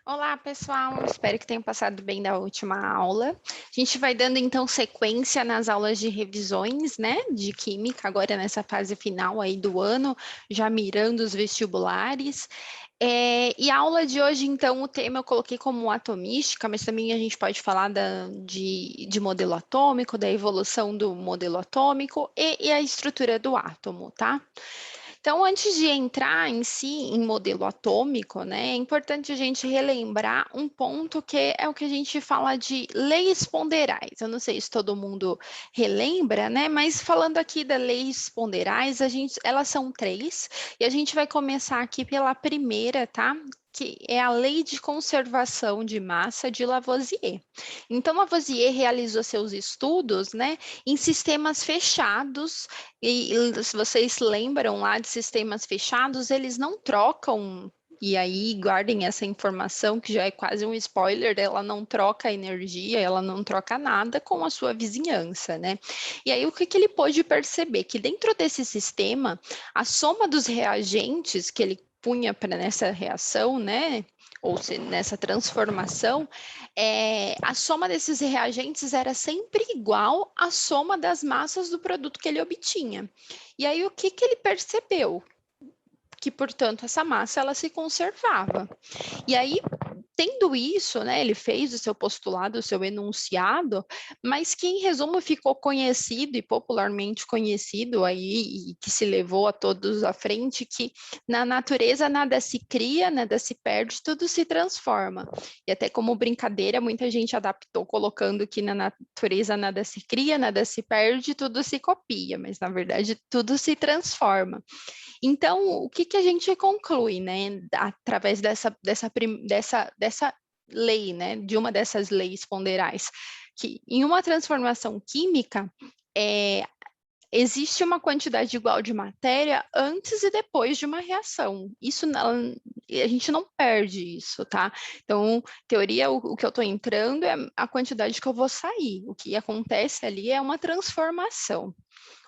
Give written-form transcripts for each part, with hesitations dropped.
Olá, pessoal. Espero que tenham passado bem da última aula. A gente vai dando então sequência nas aulas de revisões, né, de química, agora nessa fase final aí do ano, já mirando os vestibulares. E a aula de hoje, então, o tema eu coloquei como atomística, mas também a gente pode falar de modelo atômico, da evolução do modelo atômico e a estrutura do átomo, tá? Então, antes de entrar em si em modelo atômico, né, é importante a gente relembrar um ponto que é o que a gente fala de leis ponderais. Eu não sei se todo mundo relembra, né, mas falando aqui das leis ponderais, elas são três, e a gente vai começar aqui pela primeira, tá? Que é a lei de conservação de massa de Lavoisier. Então, Lavoisier realizou seus estudos, né, em sistemas fechados e se vocês lembram lá de sistemas fechados, eles não trocam, e aí guardem essa informação, que já é quase um spoiler, ela não troca energia, ela não troca nada com a sua vizinhança, né? E aí o que, que ele pôde perceber? Que dentro desse sistema, a soma dos reagentes que ele punha para nessa reação, né? Ou se, nessa transformação, a soma desses reagentes era sempre igual à soma das massas do produto que ele obtinha. E aí, o que, que ele percebeu? Que, portanto, essa massa ela se conservava. E aí, tendo isso, né, ele fez o seu postulado, o seu enunciado, mas que, em resumo, ficou conhecido e popularmente conhecido aí, e que se levou a todos à frente, que na natureza nada se cria, nada se perde, tudo se transforma. E até como brincadeira, muita gente adaptou colocando que na natureza nada se cria, nada se perde, tudo se copia, mas na verdade tudo se transforma. Então, o que, que a gente conclui, né, através dessa lei, né, de uma dessas leis ponderais, que em uma transformação química, é, existe uma quantidade igual de matéria antes e depois de uma reação. Isso não, a gente não perde isso, tá? Então, teoria, o que eu estou entrando é a quantidade que eu vou sair. O que acontece ali é uma transformação.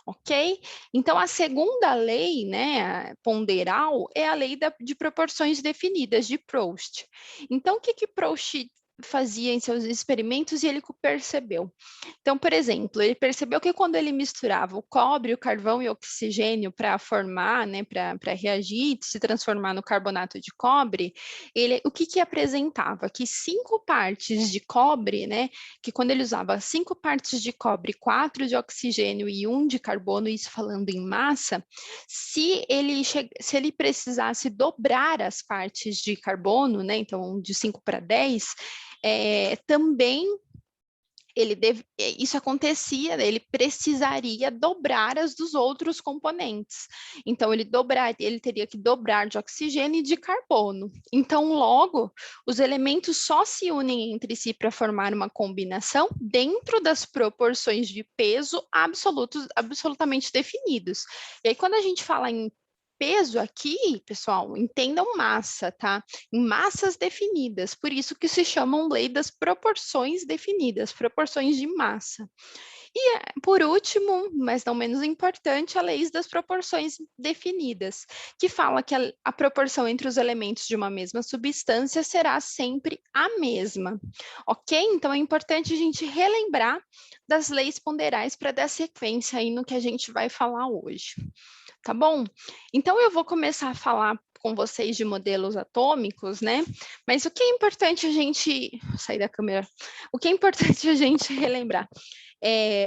Ok? Então, a segunda lei, né, ponderal, é a lei de proporções definidas, de Proust. Então, o que, que Proust fazia em seus experimentos e ele percebeu? Então, por exemplo, ele percebeu que quando ele misturava o cobre, o carvão e o oxigênio para formar, né, para reagir e se transformar no carbonato de cobre, o que, que apresentava? Que 5 partes de cobre, né, que quando ele usava 5 partes de cobre, 4 de oxigênio e 1 de carbono, isso falando em massa, se ele precisasse dobrar as partes de carbono, né, então de 5 para 10, também isso acontecia, ele precisaria dobrar as dos outros componentes. Então, ele teria que dobrar de oxigênio e de carbono. Então, logo, os elementos só se unem entre si para formar uma combinação dentro das proporções de peso absolutamente definidos. E aí, quando a gente fala em peso aqui, pessoal, entendam massa, tá? Em massas definidas, por isso que se chamam lei das proporções definidas, proporções de massa. E, por último, mas não menos importante, a lei das proporções definidas, que fala que a proporção entre os elementos de uma mesma substância será sempre a mesma, ok? Então, é importante a gente relembrar das leis ponderais para dar sequência aí no que a gente vai falar hoje. Tá bom? Então, eu vou começar a falar com vocês de modelos atômicos, né? Mas o que é importante a gente... Sair da câmera. O que é importante a gente relembrar?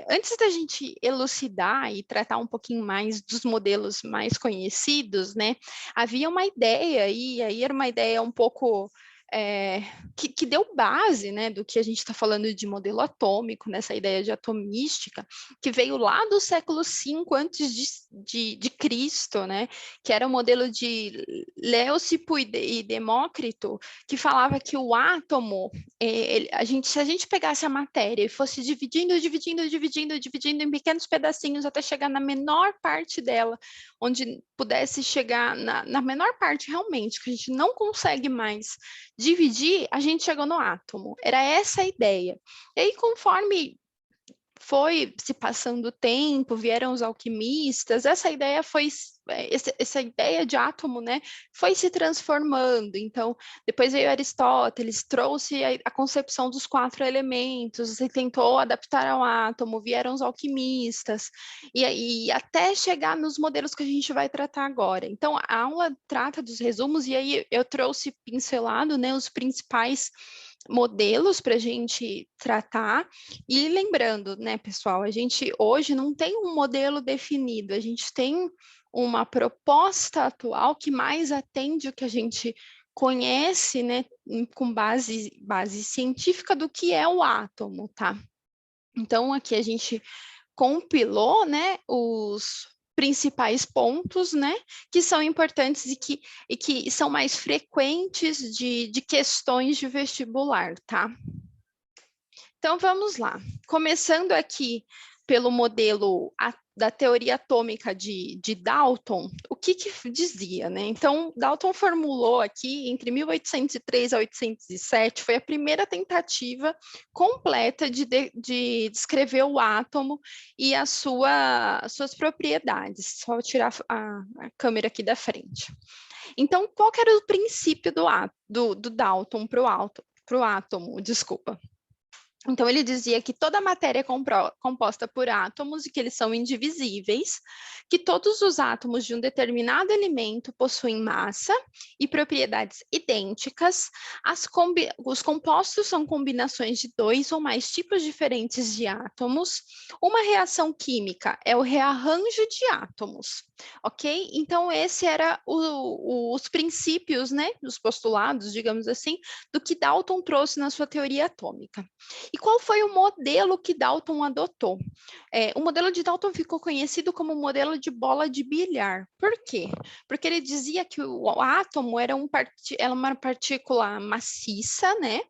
Antes da gente elucidar e tratar um pouquinho mais dos modelos mais conhecidos, né? Havia uma ideia, e aí era uma ideia um pouco... que deu base, né, do que a gente está falando de modelo atômico, nessa ideia de atomística, que veio lá do século V antes de Cristo, né, que era o modelo de Leucipo e Demócrito, que falava que o átomo, se a gente pegasse a matéria e fosse dividindo em pequenos pedacinhos até chegar na menor parte dela, onde pudesse chegar na menor parte realmente, que a gente não consegue mais dividir, a gente chegou no átomo. Era essa a ideia. E aí, conforme foi se passando o tempo, vieram os alquimistas, essa ideia foi, essa ideia de átomo, né, foi se transformando. Então, depois veio Aristóteles, trouxe a concepção dos 4 elementos, e tentou adaptar ao átomo, vieram os alquimistas, e até chegar nos modelos que a gente vai tratar agora. Então, a aula trata dos resumos, e aí eu trouxe pincelado, né, os principais modelos para a gente tratar, e lembrando, né, pessoal, a gente hoje não tem um modelo definido, a gente tem uma proposta atual que mais atende o que a gente conhece, né, com base científica do que é o átomo, tá? Então, aqui a gente compilou, né, os principais pontos, né, que são importantes e que são mais frequentes de questões de vestibular, tá? Então, vamos lá. Começando aqui pelo modelo da teoria atômica de Dalton, o que dizia, né? Então, Dalton formulou aqui, entre 1803 a 1807, foi a primeira tentativa completa de descrever o átomo e suas propriedades. Só vou tirar a câmera aqui da frente. Então, qual que era o princípio do Dalton para o átomo? Desculpa. Então, ele dizia que toda matéria é composta por átomos e que eles são indivisíveis, que todos os átomos de um determinado elemento possuem massa e propriedades idênticas, os compostos são combinações de 2 ou mais tipos diferentes de átomos, uma reação química é o rearranjo de átomos, ok? Então, esse era os princípios, né, os postulados, digamos assim, do que Dalton trouxe na sua teoria atômica. E qual foi o modelo que Dalton adotou? O modelo de Dalton ficou conhecido como modelo de bola de bilhar. Por quê? Porque ele dizia que o átomo era uma partícula maciça, né?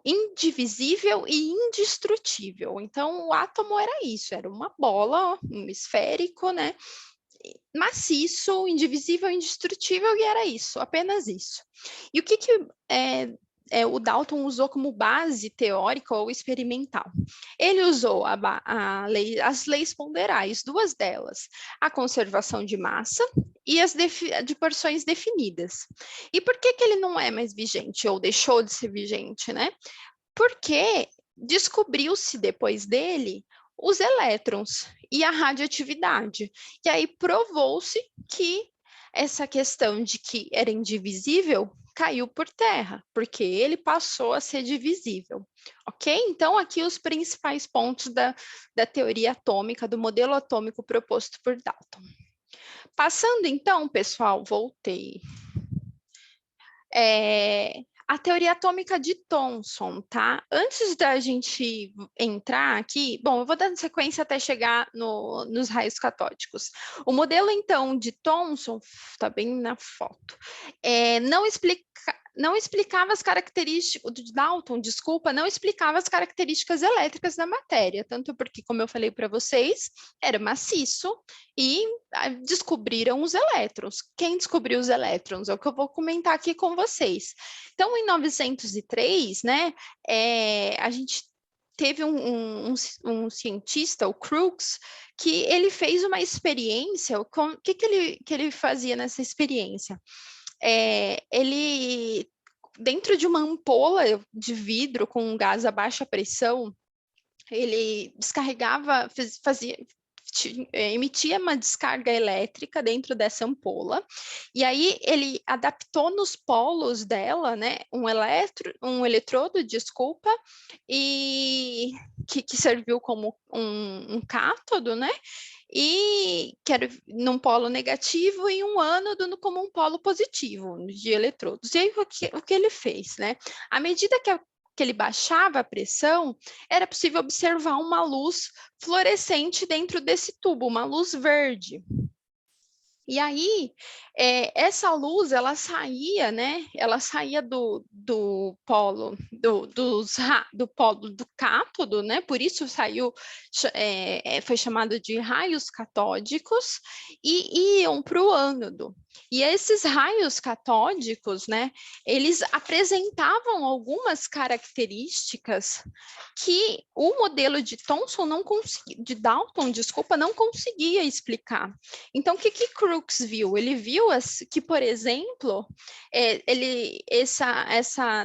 Indivisível e indestrutível. Então, o átomo era isso, era uma bola, um esférico, né? Maciço, indivisível, indestrutível, e era isso, apenas isso. E o que o Dalton usou como base teórica ou experimental? Ele usou as leis ponderais, 2 delas, a conservação de massa e as de porções definidas. E por que ele não é mais vigente, ou deixou de ser vigente, né? Porque descobriu-se depois dele os elétrons e a radioatividade. E aí provou-se que essa questão de que era indivisível caiu por terra, porque ele passou a ser divisível, ok? Então, aqui os principais pontos da teoria atômica, do modelo atômico proposto por Dalton. Passando então, pessoal, voltei. A teoria atômica de Thomson, tá? Antes da gente entrar aqui, bom, eu vou dando sequência até chegar nos raios catódicos. O modelo, então, de Thomson, tá bem na foto, não explicava as características, de Dalton, desculpa, não explicava as características elétricas da matéria, tanto porque, como eu falei para vocês, era maciço e descobriram os elétrons. Quem descobriu os elétrons? É o que eu vou comentar aqui com vocês. Então, em 1903, né, a gente teve um cientista, o Crookes, que ele fez uma experiência. O que ele fazia nessa experiência? Ele, dentro de uma ampola de vidro com um gás a baixa pressão, ele descarregava, emitia uma descarga elétrica dentro dessa ampola, e aí ele adaptou nos polos dela, né, um eletrodo, desculpa, e que serviu como um cátodo, né, e que era num polo negativo e um ânodo como um polo positivo de eletrodos. E aí o que ele fez, né? À medida que ele baixava a pressão, era possível observar uma luz fluorescente dentro desse tubo, uma luz verde. E aí, essa luz, ela saía, né? Ela saía do polo do polo do cátodo, né? Por isso foi chamado de raios catódicos, e iam para o ânodo. E esses raios catódicos, né, eles apresentavam algumas características que o modelo de Thomson não conseguia, de Dalton, desculpa, não conseguia explicar. Então, o que Crookes viu? Ele viu que, por exemplo,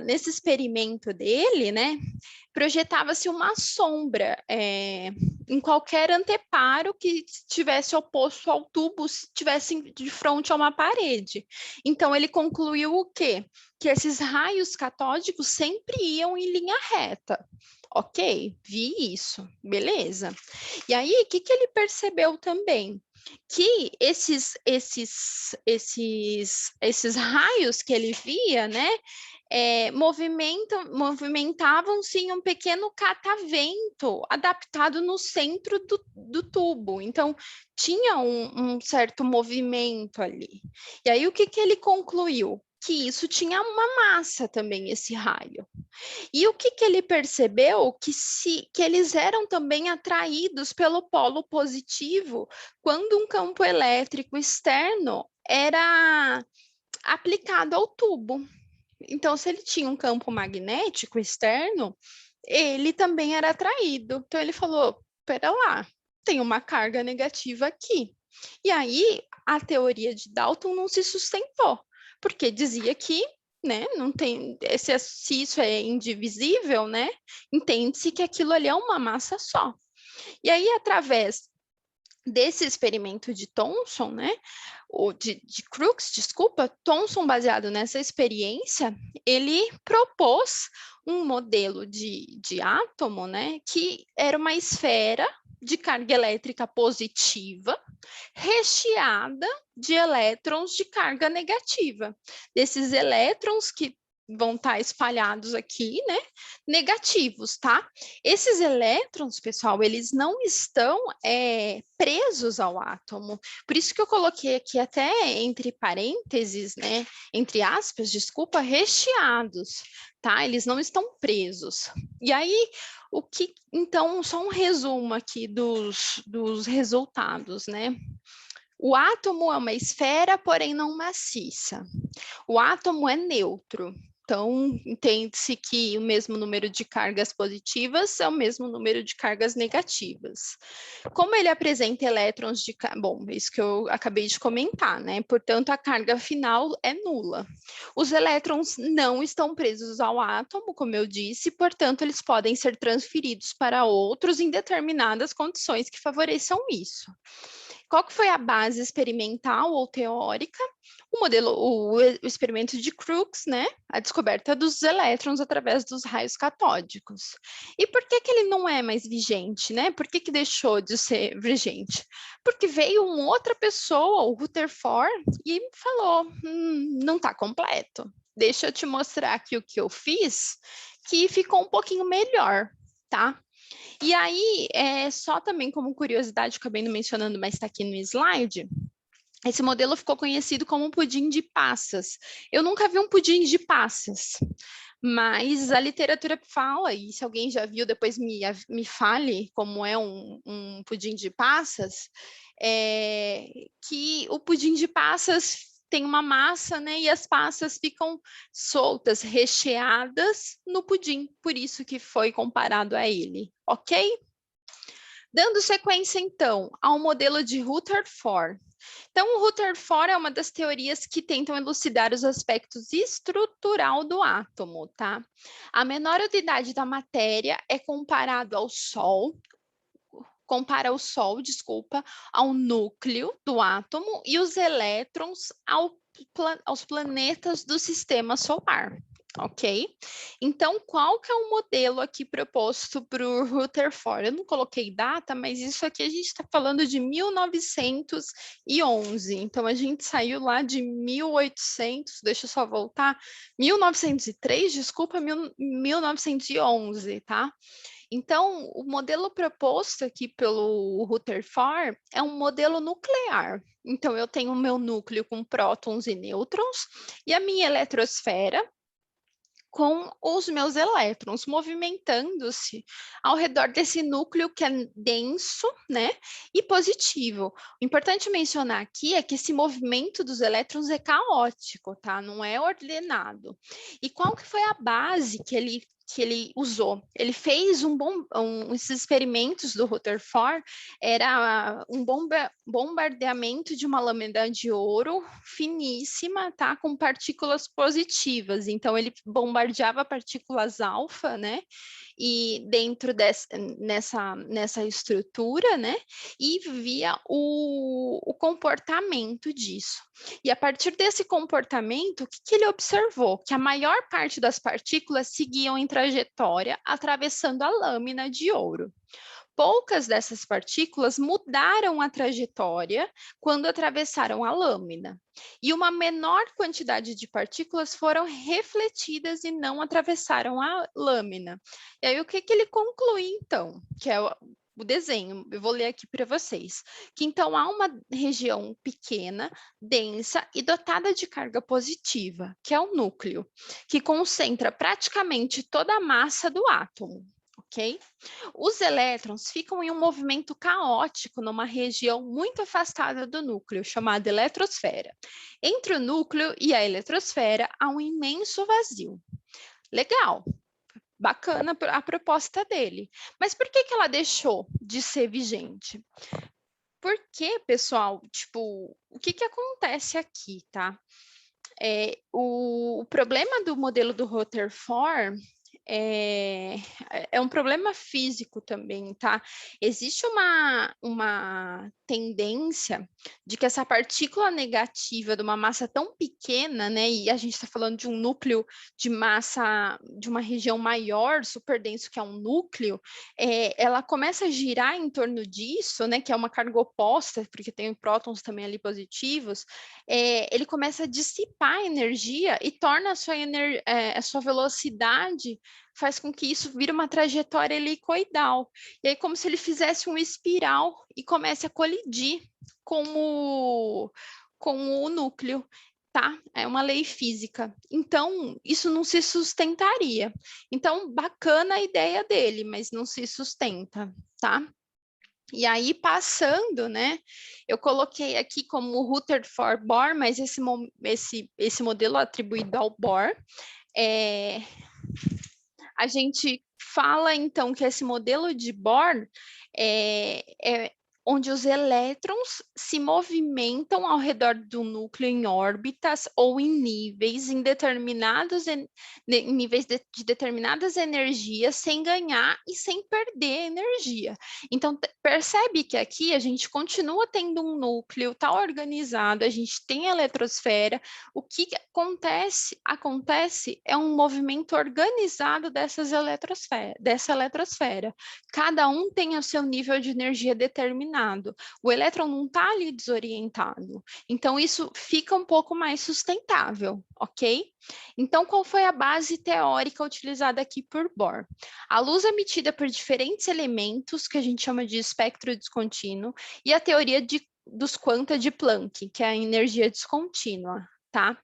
nesse experimento dele, né, projetava-se uma sombra em qualquer anteparo que estivesse oposto ao tubo, se estivesse de frente a uma parede. Então, ele concluiu o quê? Que esses raios catódicos sempre iam em linha reta. Ok, vi isso, beleza. E aí, o que ele percebeu também? Que esses raios que ele via, né, movimentavam-se em um pequeno catavento adaptado no centro do tubo. Então, tinha um certo movimento ali. E aí, o que ele concluiu? Que isso tinha uma massa também, esse raio. E o que ele percebeu? Que eles eram também atraídos pelo polo positivo quando um campo elétrico externo era aplicado ao tubo. Então, se ele tinha um campo magnético externo, ele também era atraído. Então, ele falou: pera lá, tem uma carga negativa aqui. E aí, a teoria de Dalton não se sustentou, porque dizia que, né, não tem, se isso é indivisível, né, entende-se que aquilo ali é uma massa só. E aí, através desse experimento de Thomson, né, ou de Crookes, desculpa, Thomson, baseado nessa experiência, ele propôs um modelo de átomo, né, que era uma esfera de carga elétrica positiva recheada de elétrons de carga negativa. Desses elétrons que vão estar espalhados aqui, né, negativos, tá? Esses elétrons, pessoal, eles não estão presos ao átomo. Por isso que eu coloquei aqui até entre parênteses, né, entre aspas, desculpa, recheados, tá? Eles não estão presos. E aí, então, só um resumo aqui dos resultados, né? O átomo é uma esfera, porém não maciça. O átomo é neutro. Então, entende-se que o mesmo número de cargas positivas é o mesmo número de cargas negativas. Como ele apresenta elétrons de... Bom, isso que eu acabei de comentar, né? Portanto, a carga final é nula. Os elétrons não estão presos ao átomo, como eu disse, portanto, eles podem ser transferidos para outros em determinadas condições que favoreçam isso. Qual que foi a base experimental ou teórica? O experimento de Crookes, né? A descoberta dos elétrons através dos raios catódicos. E por que ele não é mais vigente, né? Por que deixou de ser vigente? Porque veio uma outra pessoa, o Rutherford, e falou, não está completo. Deixa eu te mostrar aqui o que eu fiz, que ficou um pouquinho melhor, tá? E aí, só também como curiosidade, acabei não mencionando, mas está aqui no slide, esse modelo ficou conhecido como pudim de passas. Eu nunca vi um pudim de passas, mas a literatura fala, e se alguém já viu, depois me fale como é um pudim de passas, que o pudim de passas tem uma massa, né? E as passas ficam soltas, recheadas no pudim, por isso que foi comparado a ele, ok? Dando sequência, então, ao modelo de Rutherford. Então, o Rutherford é uma das teorias que tentam elucidar os aspectos estrutural do átomo, tá? A menor unidade da matéria é comparado ao Sol, compara o Sol, desculpa, ao núcleo do átomo e os elétrons aos planetas do sistema solar, ok? Então, qual que é o modelo aqui proposto para o Rutherford? Eu não coloquei data, mas isso aqui a gente está falando de 1911. Então, a gente saiu lá de 1800, deixa eu só voltar, 1903, desculpa, 1911, tá? Então, o modelo proposto aqui pelo Rutherford é um modelo nuclear. Então, eu tenho o meu núcleo com prótons e nêutrons e a minha eletrosfera com os meus elétrons, movimentando-se ao redor desse núcleo que é denso, né, e positivo. O importante mencionar aqui é que esse movimento dos elétrons é caótico, tá? Não é ordenado. E qual que foi a base que ele usou? Ele fez esses experimentos do Rutherford, era um bombardeamento de uma lâmina de ouro finíssima, tá? Com partículas positivas. Então, ele bombardeava partículas alfa, né? E dentro nessa estrutura, né? E via o comportamento disso. E a partir desse comportamento, o que ele observou? Que a maior parte das partículas seguiam em trajetória atravessando a lâmina de ouro. Poucas dessas partículas mudaram a trajetória quando atravessaram a lâmina, e uma menor quantidade de partículas foram refletidas e não atravessaram a lâmina. E aí, o que ele conclui, então? Que é o desenho, eu vou ler aqui para vocês, que então há uma região pequena, densa e dotada de carga positiva, que é o núcleo, que concentra praticamente toda a massa do átomo, ok? Os elétrons ficam em um movimento caótico numa região muito afastada do núcleo, chamada eletrosfera. Entre o núcleo e a eletrosfera há um imenso vazio. Legal, bacana a proposta dele. Mas por que ela deixou de ser vigente? Porque, pessoal, tipo, o que acontece aqui, tá? O problema do modelo do Rutherford é, é um problema físico também, tá? Existe uma tendência de que essa partícula negativa de uma massa tão pequena, né? E a gente está falando de um núcleo de massa de uma região maior, super denso, que é um núcleo, ela começa a girar em torno disso, né? Que é uma carga oposta, porque tem prótons também ali positivos, ele começa a dissipar a energia e torna a sua velocidade, faz com que isso vire uma trajetória helicoidal. E aí, como se ele fizesse um espiral e comece a colidir com o núcleo, tá? É uma lei física. Então, isso não se sustentaria. Então, bacana a ideia dele, mas não se sustenta, tá? E aí, passando, né? Eu coloquei aqui como Rutherford Bohr, mas esse modelo atribuído ao Bohr, a gente fala, então, que esse modelo de Bohr é onde os elétrons se movimentam ao redor do núcleo em órbitas ou em níveis de determinadas energias sem ganhar e sem perder energia. Então, percebe que aqui a gente continua tendo um núcleo, está organizado, a gente tem a eletrosfera. O que acontece é um movimento organizado dessa eletrosfera. Cada um tem o seu nível de energia determinado. O elétron não está ali desorientado. Então, isso fica um pouco mais sustentável, ok? Então, qual foi a base teórica utilizada aqui por Bohr? A luz emitida por diferentes elementos, que a gente chama de espectro descontínuo, e a teoria dos quanta de Planck, que é a energia descontínua, tá?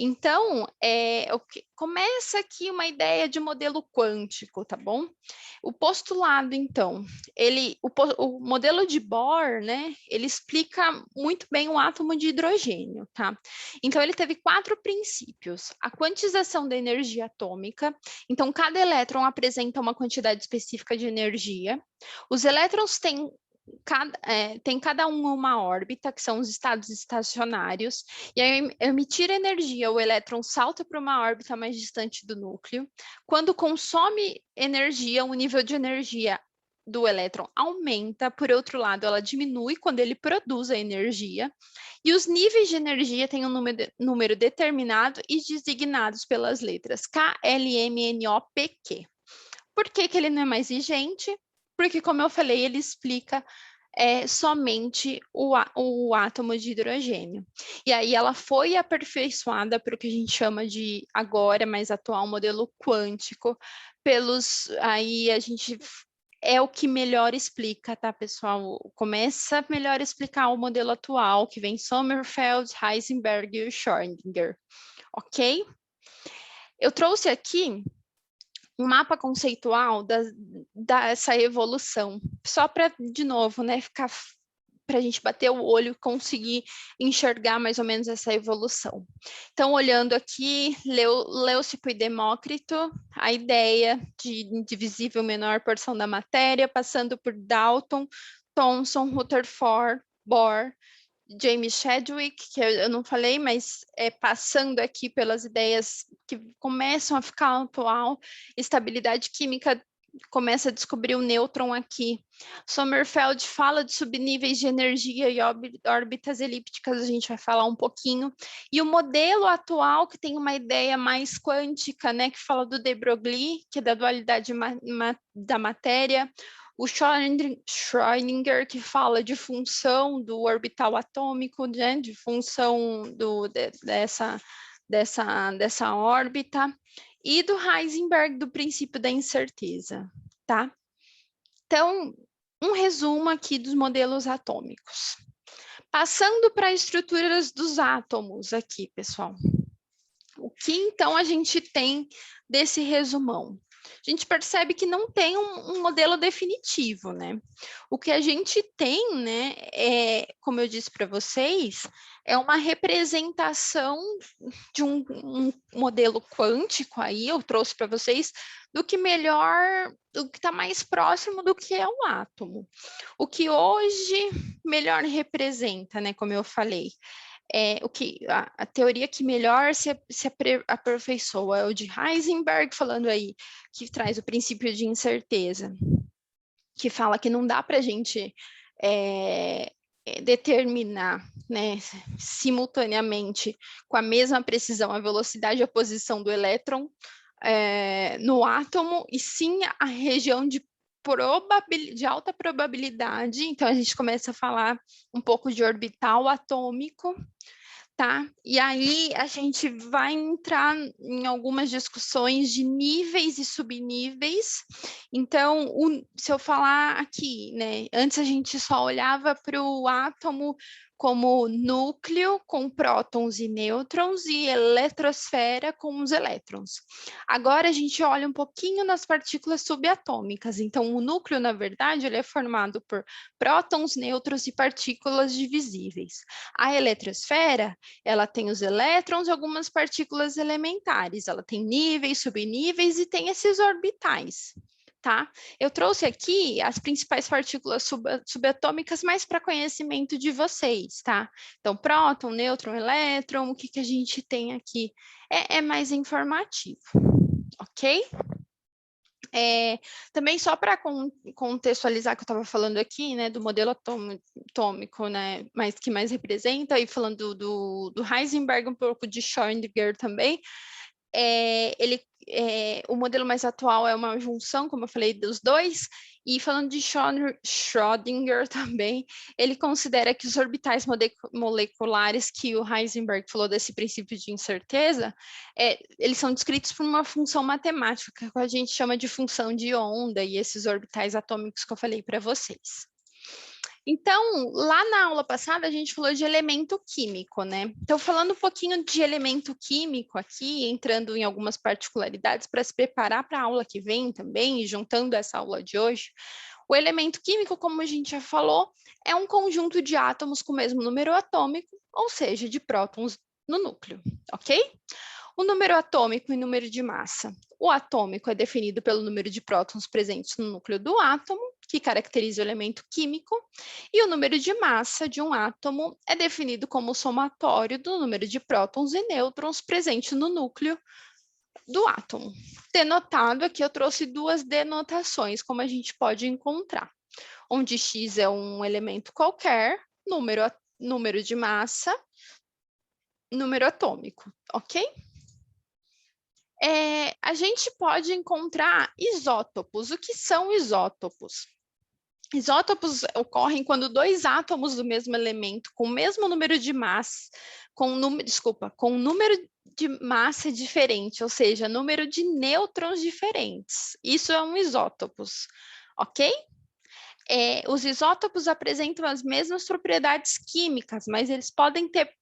Então, começa aqui uma ideia de modelo quântico, tá bom? O postulado, então, o modelo de Bohr, né, ele explica muito bem o átomo de hidrogênio, tá? Então, ele teve 4 princípios. A quantização da energia atômica, então, cada elétron apresenta uma quantidade específica de energia. Os elétrons têm cada um uma órbita, que são os estados estacionários, e ao emitir energia, o elétron salta para uma órbita mais distante do núcleo. Quando consome energia, o nível de energia do elétron aumenta, por outro lado, ela diminui quando ele produz a energia, e os níveis de energia têm um número determinado e designados pelas letras K, L, M, N, O, P, Q. Por que ele não é mais vigente? Porque, como eu falei, ele explica somente o átomo de hidrogênio. E aí ela foi aperfeiçoada para o que a gente chama de, agora, mais atual, modelo quântico, aí a gente é o que melhor explica, tá, pessoal? Começa a melhor explicar o modelo atual, que vem Sommerfeld, Heisenberg e Schrödinger, ok? Eu trouxe aqui um mapa conceitual dessa evolução, só para, de novo, né, ficar para a gente bater o olho e conseguir enxergar mais ou menos essa evolução. Então, olhando aqui, Leucipo e Demócrito, a ideia de indivisível menor porção da matéria, passando por Dalton, Thomson, Rutherford, Bohr, James Chadwick, que eu não falei, mas passando aqui pelas ideias que começam a ficar atual, estabilidade química começa a descobrir o nêutron aqui. Sommerfeld fala de subníveis de energia e órbitas elípticas, a gente vai falar um pouquinho. E o modelo atual, que tem uma ideia mais quântica, né, que fala do de Broglie, que é da dualidade da matéria, o Schrödinger, que fala de função do orbital atômico, né, de função dessa órbita, e do Heisenberg, do princípio da incerteza, tá? Então, um resumo aqui dos modelos atômicos. Passando para as estruturas dos átomos aqui, pessoal. O que, então, a gente tem desse resumão? A gente percebe que não tem um modelo definitivo, né? O que a gente tem, né, como eu disse para vocês, é uma representação de um modelo quântico aí, eu trouxe para vocês, do que está mais próximo do que é o átomo. O que hoje melhor representa, né, como eu falei, a teoria que melhor se aperfeiçoa é o de Heisenberg, falando aí, que traz o princípio de incerteza, que fala que não dá para a gente determinar, né, simultaneamente, com a mesma precisão, a velocidade e a posição do elétron no átomo, e sim a região de alta probabilidade. Então, a gente começa a falar um pouco de orbital atômico, tá? E aí a gente vai entrar em algumas discussões de níveis e subníveis. Então, se eu falar aqui, né? Antes a gente só olhava para o átomo como núcleo com prótons e nêutrons e eletrosfera com os elétrons. Agora a gente olha um pouquinho nas partículas subatômicas. Então, o núcleo, na verdade, ele é formado por prótons, nêutrons e partículas divisíveis. A eletrosfera, ela tem os elétrons e algumas partículas elementares. Ela tem níveis, subníveis e tem esses orbitais. Tá? Eu trouxe aqui as principais partículas subatômicas mais para conhecimento de vocês, tá? Então, próton, nêutron, elétron, o que a gente tem aqui é mais informativo, ok? Também só para contextualizar que eu estava falando aqui, né, do modelo atômico, né, mas que mais representa, e falando do Heisenberg, um pouco de Schrödinger também, o modelo mais atual é uma junção, como eu falei, dos dois, e falando de Schrödinger também, ele considera que os orbitais moleculares que o Heisenberg falou desse princípio de incerteza, eles são descritos por uma função matemática, que a gente chama de função de onda, e esses orbitais atômicos que eu falei para vocês. Então, lá na aula passada, a gente falou de elemento químico, né? Então, falando um pouquinho de elemento químico aqui, entrando em algumas particularidades para se preparar para a aula que vem também, e juntando essa aula de hoje, o elemento químico, como a gente já falou, é um conjunto de átomos com o mesmo número atômico, ou seja, de prótons no núcleo, ok? O número atômico e número de massa. O atômico é definido pelo número de prótons presentes no núcleo do átomo, que caracteriza o elemento químico, e o número de massa de um átomo é definido como o somatório do número de prótons e nêutrons presente no núcleo do átomo. Denotado aqui, eu trouxe duas denotações, como a gente pode encontrar, onde X é um elemento qualquer, número de massa, número atômico, ok? A gente pode encontrar isótopos. O que são isótopos? Isótopos ocorrem quando dois átomos do mesmo elemento, com o mesmo número de massa, com número de massa diferente, ou seja, número de nêutrons diferentes. Isso é um isótopos, ok? Os isótopos apresentam as mesmas propriedades químicas, mas eles podem ter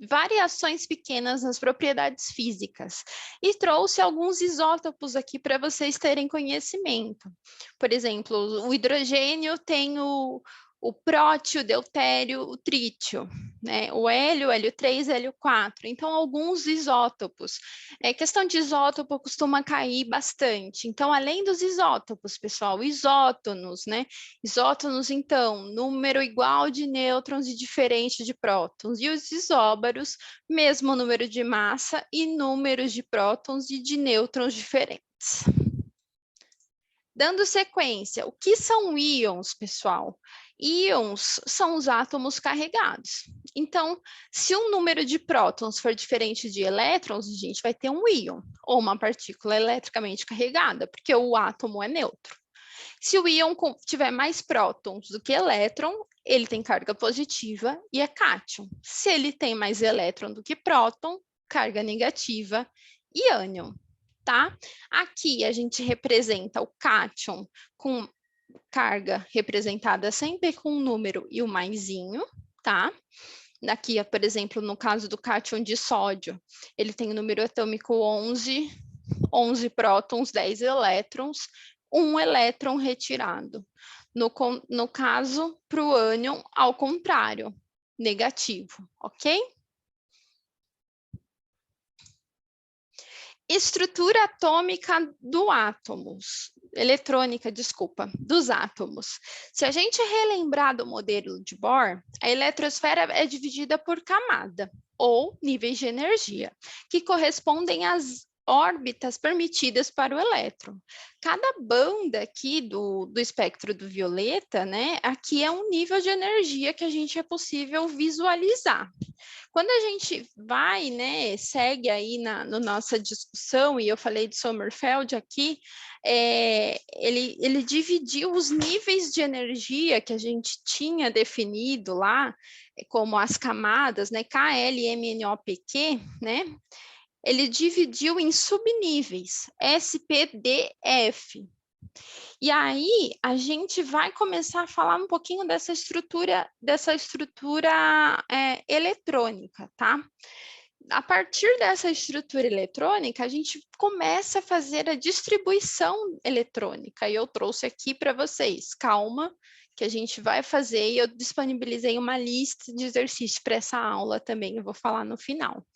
variações pequenas nas propriedades físicas e trouxe alguns isótopos aqui para vocês terem conhecimento. Por exemplo, o hidrogênio tem o prótio, o deutério, o trítio, né? O hélio, hélio-3, hélio-4. Então, alguns isótopos. Questão de isótopo costuma cair bastante. Então, além dos isótopos, pessoal, isótonos, né? Isótonos, então, número igual de nêutrons e diferente de prótons. E os isóbaros, mesmo número de massa e números de prótons e de nêutrons diferentes. Dando sequência, o que são íons, pessoal? Íons são os átomos carregados. Então, se o número de prótons for diferente de elétrons, a gente vai ter um íon, ou uma partícula eletricamente carregada, porque o átomo é neutro. Se o íon tiver mais prótons do que elétron, ele tem carga positiva e é cátion. Se ele tem mais elétron do que próton, carga negativa e ânion. Tá? Aqui a gente representa o cátion com carga representada sempre com um número e o maisinho, tá? Daqui, por exemplo, no caso do cátion de sódio, ele tem o número atômico 11, 11 prótons, 10 elétrons, 1 elétron retirado. No caso, para o ânion, ao contrário, negativo, ok? Estrutura atômica do átomos, eletrônica, desculpa, dos átomos. Se a gente relembrar do modelo de Bohr, a eletrosfera é dividida por camada, ou níveis de energia, que correspondem às órbitas permitidas para o elétron. Cada banda aqui do espectro do violeta, né, aqui é um nível de energia que a gente é possível visualizar. Quando a gente vai, né, segue aí na nossa discussão, e eu falei de Sommerfeld aqui, ele dividiu os níveis de energia que a gente tinha definido lá, como as camadas, né, K, L, M, N, O, P, Q, né, ele dividiu em subníveis, S, P, D, F. E aí a gente vai começar a falar um pouquinho dessa estrutura eletrônica, tá? A partir dessa estrutura eletrônica, a gente começa a fazer a distribuição eletrônica. E eu trouxe aqui para vocês, calma, que a gente vai fazer, e eu disponibilizei uma lista de exercícios para essa aula também, eu vou falar no final.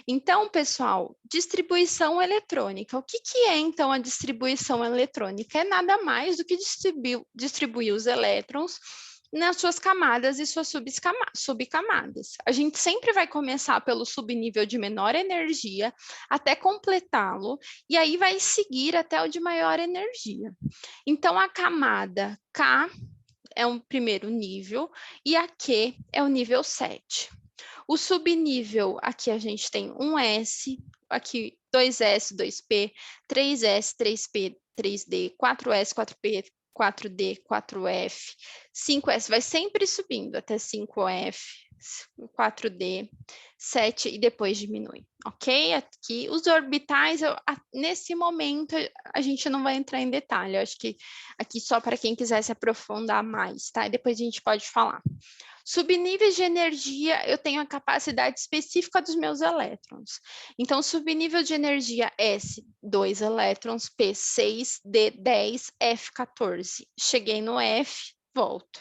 Então, pessoal, distribuição eletrônica. O que é, então, a distribuição eletrônica? É nada mais do que distribuir os elétrons nas suas camadas e suas subcamadas. A gente sempre vai começar pelo subnível de menor energia até completá-lo, e aí vai seguir até o de maior energia. Então, a camada K é o primeiro nível e a Q é o nível 7. O subnível, aqui a gente tem um S, aqui 2S, 2P, 3S, 3P, 3D, 4S, 4P, 4D, 4F, 5S, vai sempre subindo até 5F, 4D, 7 e depois diminui, ok? Aqui, os orbitais, nesse momento, a gente não vai entrar em detalhe, eu acho que aqui só para quem quiser se aprofundar mais, tá? E depois a gente pode falar. Subníveis de energia, eu tenho a capacidade específica dos meus elétrons. Então, subnível de energia S, 2 elétrons, P, 6, D, 10, F, 14. Cheguei no F, volto.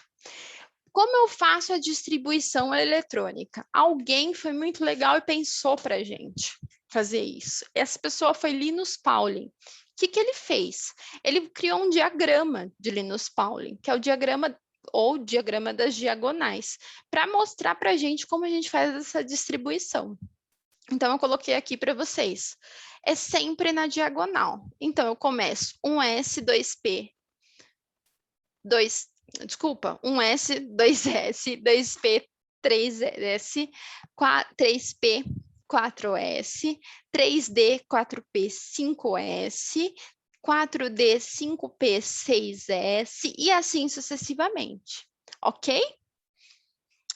Como eu faço a distribuição eletrônica? Alguém foi muito legal e pensou para a gente fazer isso. Essa pessoa foi Linus Pauling. O que ele fez? Ele criou um diagrama de Linus Pauling, que é o diagrama ou diagrama das diagonais, para mostrar para a gente como a gente faz essa distribuição. Então, eu coloquei aqui para vocês. É sempre na diagonal. Então, eu começo 1S, 2P, 1S, 2S, 2P, 3S, 3P, 4S, 3D, 4P, 5S, 4D, 5P, 6S e assim sucessivamente, ok?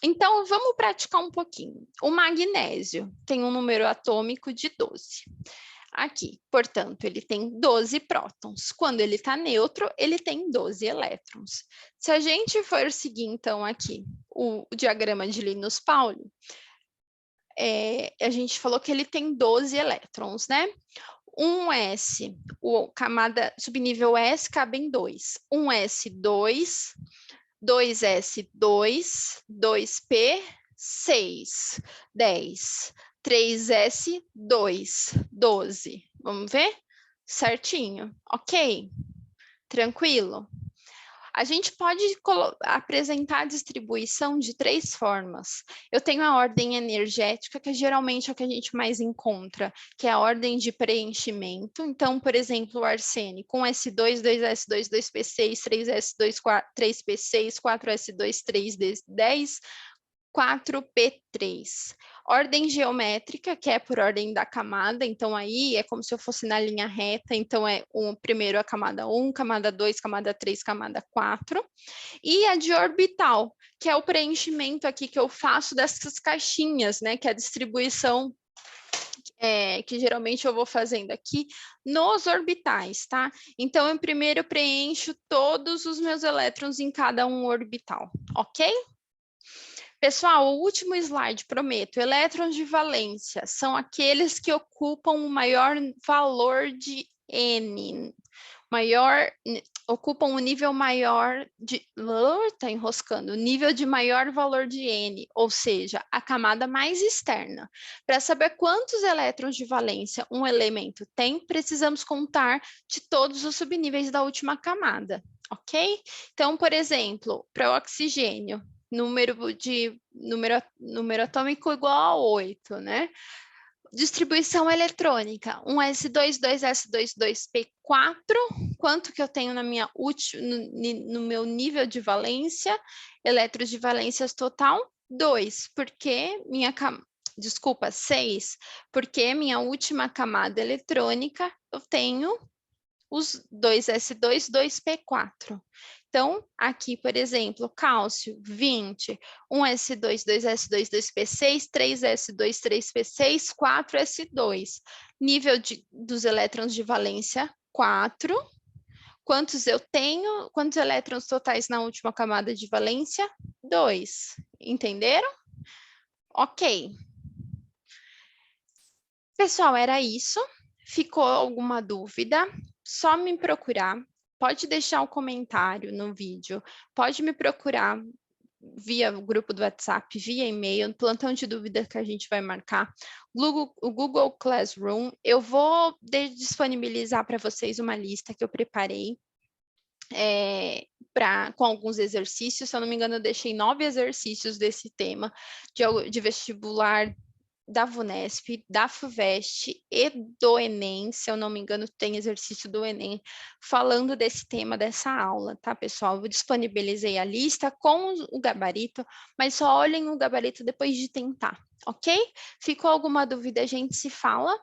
Então, vamos praticar um pouquinho. O magnésio tem um número atômico de 12. Aqui, portanto, ele tem 12 prótons. Quando ele está neutro, ele tem 12 elétrons. Se a gente for seguir, então, aqui, o diagrama de Linus Pauling, a gente falou que ele tem 12 elétrons, né? Um S, camada subnível S cabem 2. Um S2, 2S2, 2P, 6, 10, 3S2, 12. Vamos ver? Certinho, ok? Tranquilo? A gente pode apresentar a distribuição de 3 formas. Eu tenho a ordem energética, que geralmente é o que a gente mais encontra, que é a ordem de preenchimento. Então, por exemplo, o arsênico, 1S2, 2S2, 2P6, 3S2, 3P6, 4S2, 3D10, 4P3. Ordem geométrica, que é por ordem da camada, então aí é como se eu fosse na linha reta, então é primeiro a camada 1, camada 2, camada 3, camada 4. E a de orbital, que é o preenchimento aqui que eu faço dessas caixinhas, né, que é a distribuição que geralmente eu vou fazendo aqui nos orbitais, tá? Então, eu primeiro preencho todos os meus elétrons em cada um orbital, ok? Pessoal, o último slide, prometo. Elétrons de valência são aqueles que ocupam o maior valor de N. Ocupam o nível maior de... Está enroscando. O nível de maior valor de N, ou seja, a camada mais externa. Para saber quantos elétrons de valência um elemento tem, precisamos contar de todos os subníveis da última camada, ok? Então, por exemplo, para o oxigênio, número atômico igual a 8, né? Distribuição eletrônica, 1S2, 2S2, 2P4, quanto que eu tenho na minha no meu nível de valência, elétrons de valências total, 2, porque desculpa, 6, porque minha última camada eletrônica, eu tenho os 2S2, 2P4. Então, aqui, por exemplo, cálcio, 20, 1S2, 2S2, 2P6, 3S2, 3P6, 4S2. Nível dos elétrons de valência, 4. Quantos eu tenho? Quantos elétrons totais na última camada de valência? 2. Entenderam? Ok. Pessoal, era isso. Ficou alguma dúvida? Só me procurar. Pode deixar o comentário no vídeo. Pode me procurar via o grupo do WhatsApp, via e-mail, plantão de dúvida que a gente vai marcar. O Google Classroom, eu vou disponibilizar para vocês uma lista que eu preparei com alguns exercícios. Se eu não me engano, eu deixei 9 exercícios desse tema de vestibular da VUNESP, da FUVEST e do Enem, se eu não me engano, tem exercício do Enem, falando desse tema dessa aula, tá, pessoal? Eu disponibilizei a lista com o gabarito, mas só olhem o gabarito depois de tentar, ok? Ficou alguma dúvida, a gente se fala.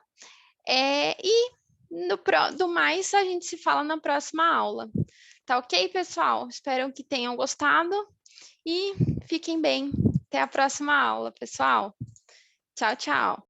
E do mais, a gente se fala na próxima aula. Tá ok, pessoal? Espero que tenham gostado e fiquem bem. Até a próxima aula, pessoal. Tchau, tchau.